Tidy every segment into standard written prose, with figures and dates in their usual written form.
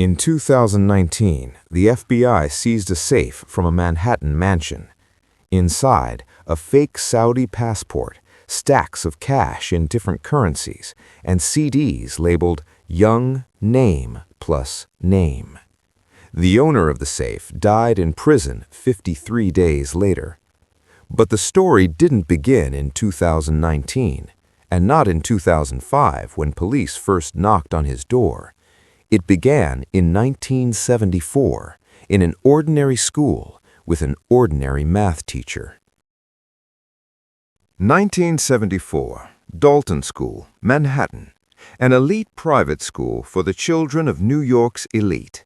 In 2019, the FBI seized a safe from a Manhattan mansion. Inside, a fake Saudi passport, stacks of cash in different currencies, and CDs labeled Young Name plus Name. The owner of the safe died in prison 53 days later. But the story didn't begin in 2019, and not in 2005 when police first knocked on his door. It began in 1974 in an ordinary school with an ordinary math teacher. 1974, Dalton School, Manhattan, an elite private school for the children of New York's elite.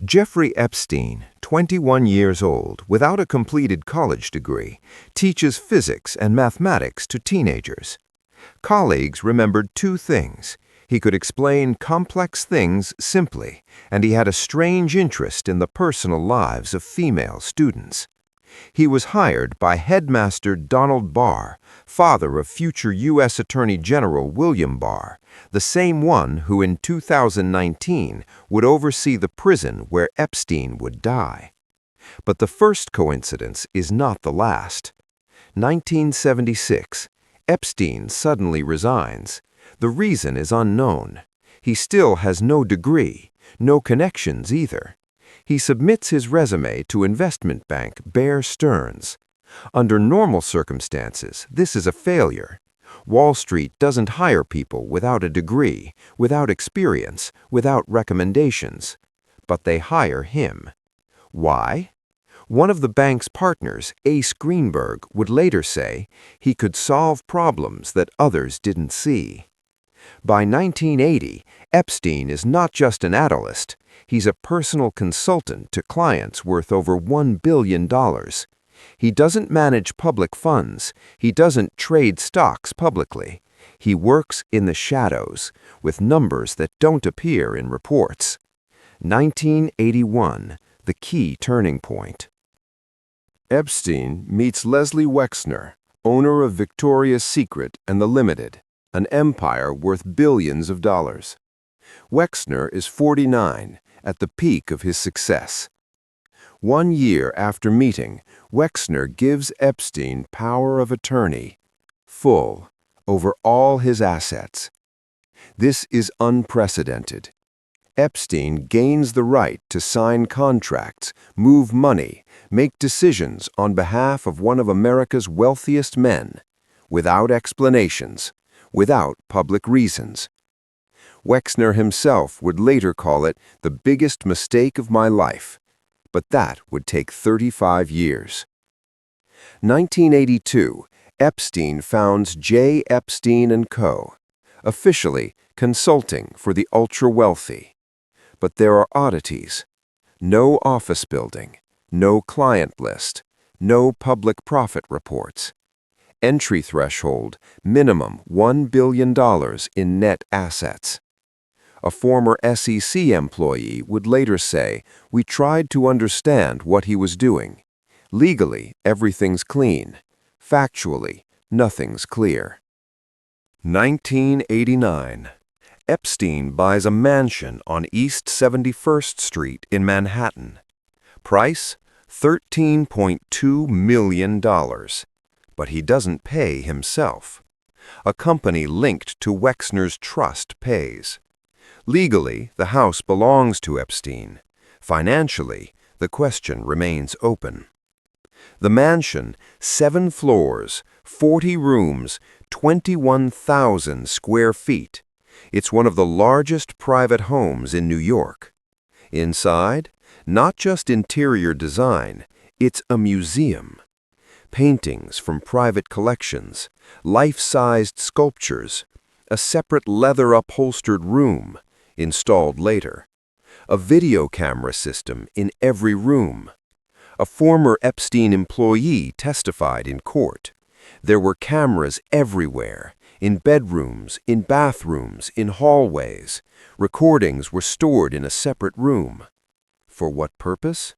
Jeffrey Epstein, 21 years old, without a completed college degree, teaches physics and mathematics to teenagers. Colleagues remembered two things. He could explain complex things simply, and he had a strange interest in the personal lives of female students. He was hired by Headmaster Donald Barr, father of future U.S. Attorney General William Barr, the same one who in 2019 would oversee the prison where Epstein would die. But the first coincidence is not the last. 1976, Epstein suddenly resigns. The reason is unknown. He still has no degree, no connections either. He submits his resume to investment bank Bear Stearns. Under normal circumstances, this is a failure. Wall Street doesn't hire people without a degree, without experience, without recommendations. But they hire him. Why? One of the bank's partners, Ace Greenberg, would later say he could solve problems that others didn't see. By 1980, Epstein is not just an analyst. He's a personal consultant to clients worth over $1 billion. He doesn't manage public funds. He doesn't trade stocks publicly. He works in the shadows, with numbers that don't appear in reports. 1981, the key turning point. Epstein meets Leslie Wexner, owner of Victoria's Secret and The Limited, an empire worth billions of dollars. Wexner is 49, at the peak of his success. 1 year after meeting, Wexner gives Epstein power of attorney, full, over all his assets. This is unprecedented. Epstein gains the right to sign contracts, move money, make decisions on behalf of one of America's wealthiest men, without explanations, without public reasons. Wexner himself would later call it the biggest mistake of my life, but that would take 35 years. 1982, Epstein founds J. Epstein & Co., officially consulting for the ultra-wealthy. But there are oddities. No office building, no client list, no public profit reports. Entry threshold, minimum $1 billion in net assets. A former SEC employee would later say, "We tried to understand what he was doing. Legally, everything's clean. Factually, nothing's clear." 1989. Epstein buys a mansion on East 71st Street in Manhattan. Price, $13.2 million. But he doesn't pay himself. A company linked to Wexner's trust pays. Legally, the house belongs to Epstein. Financially, the question remains open. The mansion, 7 floors, 40 rooms, 21,000 square feet. It's one of the largest private homes in New York. Inside, not just interior design, it's a museum. Paintings from private collections, life-sized sculptures, a separate leather-upholstered room, installed later, a video camera system in every room. A former Epstein employee testified in court. There were cameras everywhere, in bedrooms, in bathrooms, in hallways. Recordings were stored in a separate room. For what purpose?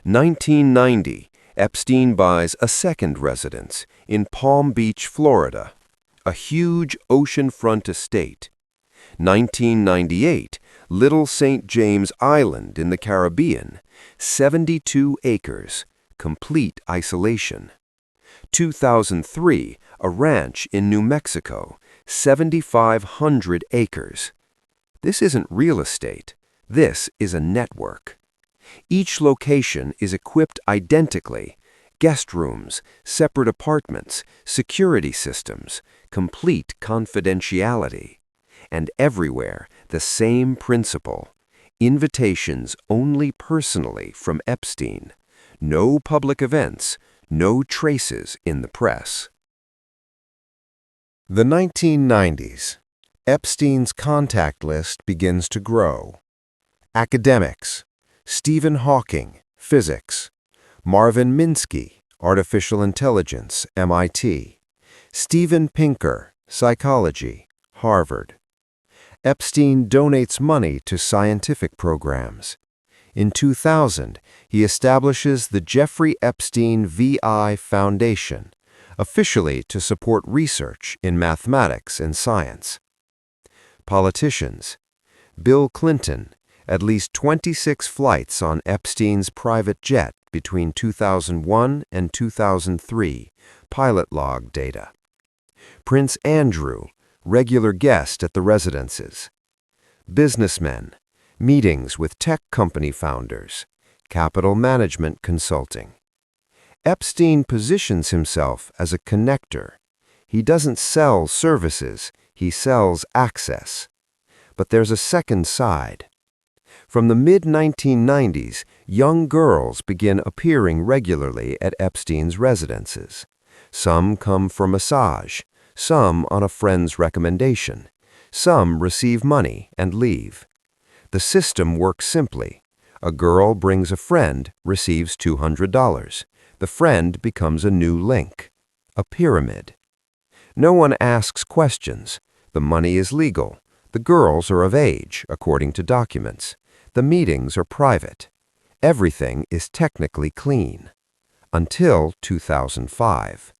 1990, Epstein buys a second residence in Palm Beach, Florida, a huge oceanfront estate. 1998, Little St. James Island in the Caribbean, 72 acres, complete isolation. 2003, a ranch in New Mexico, 7,500 acres. This isn't real estate. This is a network. Each location is equipped identically: guest rooms, separate apartments, security systems, complete confidentiality. And everywhere, the same principle: invitations only personally from Epstein. No public events, no traces in the press. The 1990s. Epstein's contact list begins to grow. Academics: Stephen Hawking, physics; Marvin Minsky, artificial intelligence, MIT; Steven Pinker, psychology, Harvard. Epstein donates money to scientific programs. In 2000, he establishes the Jeffrey Epstein VI Foundation, officially to support research in mathematics and science. Politicians: Bill Clinton, at least 26 flights on Epstein's private jet between 2001 and 2003, pilot log data. Prince Andrew, regular guest at the residences. Businessmen: meetings with tech company founders, capital management consulting. Epstein positions himself as a connector. He doesn't sell services, he sells access. But there's a second side. From the mid-1990s, young girls begin appearing regularly at Epstein's residences. Some come for massage, some on a friend's recommendation. Some receive money and leave. The system works simply. A girl brings a friend, receives $200. The friend becomes a new link. A pyramid. No one asks questions. The money is legal. The girls are of age, according to documents. The meetings are private. Everything is technically clean. Until 2005.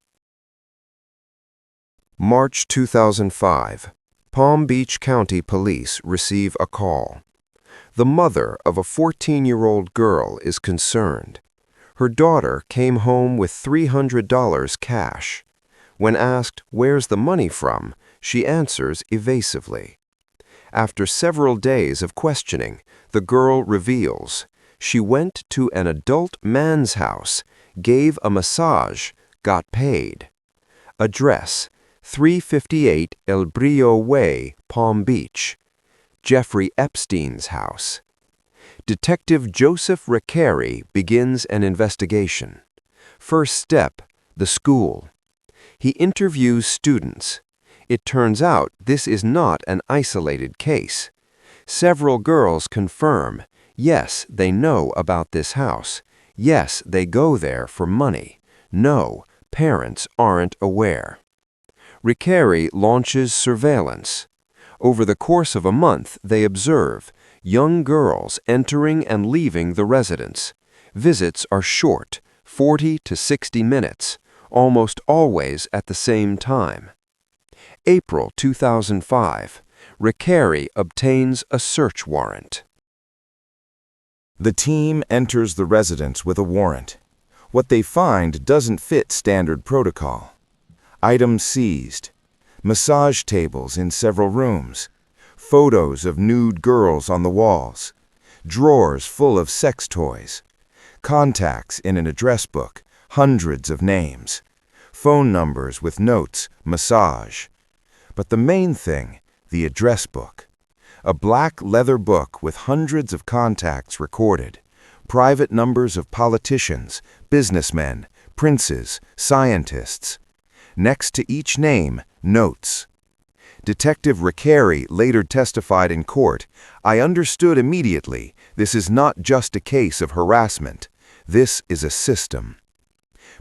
March 2005. Palm Beach County Police receive a call. The mother of a 14-year-old girl is concerned. Her daughter came home with $300 cash. When asked where's the money from, she answers evasively. After several days of questioning, the girl reveals she went to an adult man's house, gave a massage, got paid. Address: 358 El Brillo Way, Palm Beach. Jeffrey Epstein's house. Detective Joseph Recarey begins an investigation. First step: the school. He interviews students. It turns out this is not an isolated case. Several girls confirm, yes, they know about this house. Yes, they go there for money. No, parents aren't aware. Recarey launches surveillance. Over the course of a month, they observe young girls entering and leaving the residence. Visits are short, 40 to 60 minutes, almost always at the same time. April 2005. Recarey obtains a search warrant. The team enters the residence with a warrant. What they find doesn't fit standard protocol. Items seized: massage tables in several rooms, photos of nude girls on the walls, drawers full of sex toys, contacts in an address book, hundreds of names, phone numbers with notes, massage. But the main thing, the address book. A black leather book with hundreds of contacts recorded, private numbers of politicians, businessmen, princes, scientists. Next to each name, notes. Detective Recarey later testified in court, "I understood immediately, this is not just a case of harassment. This is a system."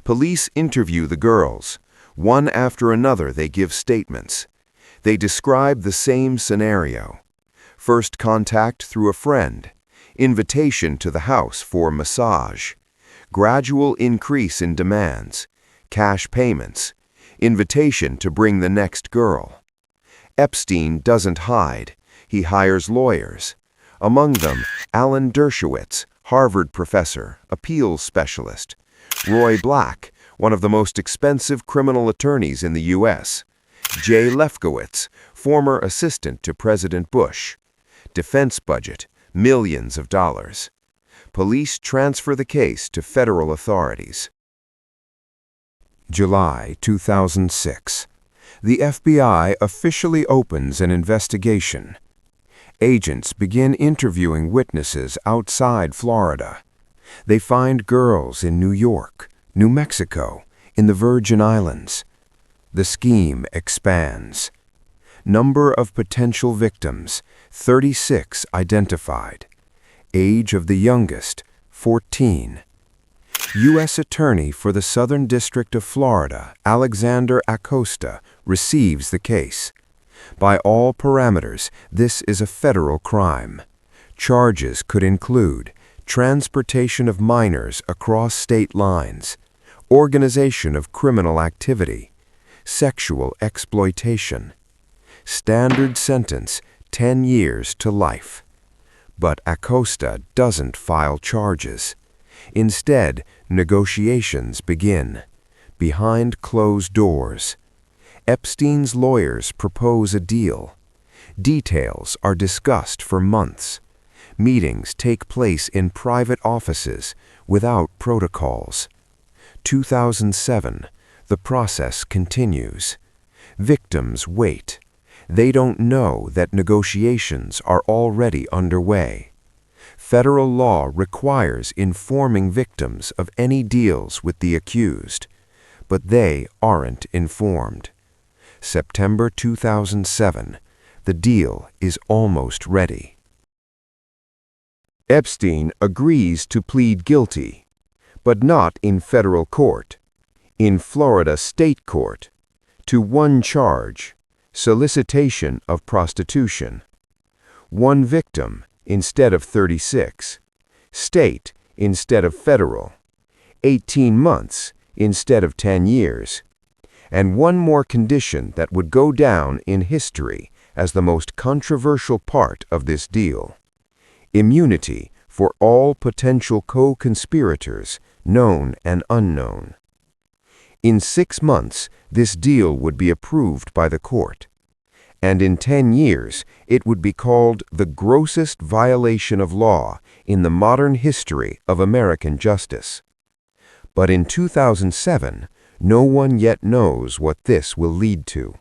Police interview the girls. One after another they give statements. They describe the same scenario. First contact through a friend. Invitation to the house for massage. Gradual increase in demands. Cash payments. Invitation to bring the next girl. Epstein doesn't hide. He hires lawyers. Among them, Alan Dershowitz, Harvard professor, appeals specialist; Roy Black, one of the most expensive criminal attorneys in the U.S.; Jay Lefkowitz, former assistant to President Bush. Defense budget, millions of dollars. Police transfer the case to federal authorities. July 2006. The FBI officially opens an investigation. Agents begin interviewing witnesses outside Florida. They find girls in New York, New Mexico, in the Virgin Islands. The scheme expands. Number of potential victims, 36 identified. Age of the youngest, 14. U.S. Attorney for the Southern District of Florida, Alexander Acosta, receives the case. By all parameters, this is a federal crime. Charges could include transportation of minors across state lines, organization of criminal activity, sexual exploitation. Standard sentence, 10 years to life. But Acosta doesn't file charges. Instead, negotiations begin. Behind closed doors. Epstein's lawyers propose a deal. Details are discussed for months. Meetings take place in private offices without protocols. 2007. The process continues. Victims wait. They don't know that negotiations are already underway. Federal law requires informing victims of any deals with the accused, but they aren't informed. September 2007. The deal is almost ready. Epstein agrees to plead guilty, but not in federal court, in Florida state court, to one charge: solicitation of prostitution. One victim instead of 36. State instead of federal. 18 months instead of 10 years. And one more condition that would go down in history as the most controversial part of this deal: immunity for all potential co-conspirators, known and unknown. In 6 months, this deal would be approved by the court. And in 10 years, it would be called the grossest violation of law in the modern history of American justice. But in 2007, no one yet knows what this will lead to.